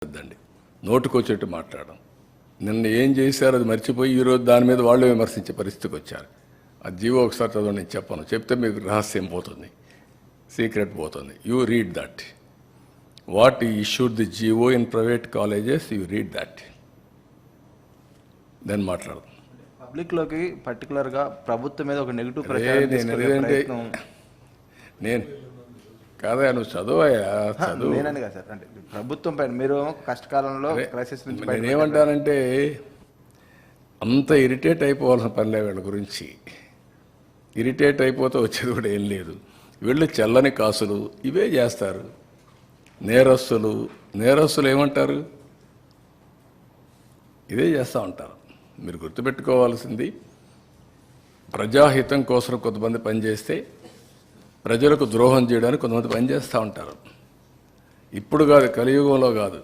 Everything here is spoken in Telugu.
వద్దండి, నోటుకొచ్చేట్టు మాట్లాడడం. నిన్న ఏం చేశారో అది మర్చిపోయి ఈరోజు దాని మీద వాళ్ళు విమర్శించే పరిస్థితికి వచ్చారు. ఆ జీవో ఒకసారి చదవండి, నేను చెప్పను, చెప్తే మీకు రహస్యం పోతుంది, సీక్రెట్ పోతుంది. You read that. What issued the GO in private colleges, you read that, then మాట్లాడదాం. పబ్లిక్లోకి పర్టికులర్గా ప్రభుత్వం మీద ఒక నెగిటివ్ ప్రచారం నేను కాదా, నువ్వు చదువయ్యా, చదువు. నేనండి కదా సార్, అంటే ప్రభుత్వం పైన మీరు కష్టకాలంలో క్రైసిస్ నుంచి నేనేమంటానంటే అంత ఇరిటేట్ అయిపోవాల్సిన పనిలే వీళ్ళ గురించి. ఇరిటేట్ అయిపోతే వచ్చేది కూడా ఏం లేదు. వీళ్ళు చల్లని కాసులు ఇవే చేస్తారు. నేరస్తులు ఏమంటారు, ఇదే చేస్తూ ఉంటారు. మీరు గుర్తుపెట్టుకోవాల్సింది, ప్రజాహితం కోసం కొంతమంది పనిచేస్తే ప్రజలకు ద్రోహం చేయడానికి కొంతమంది పనిచేస్తూ ఉంటారు. ఇప్పుడు కాదు, కలియుగంలో కాదు,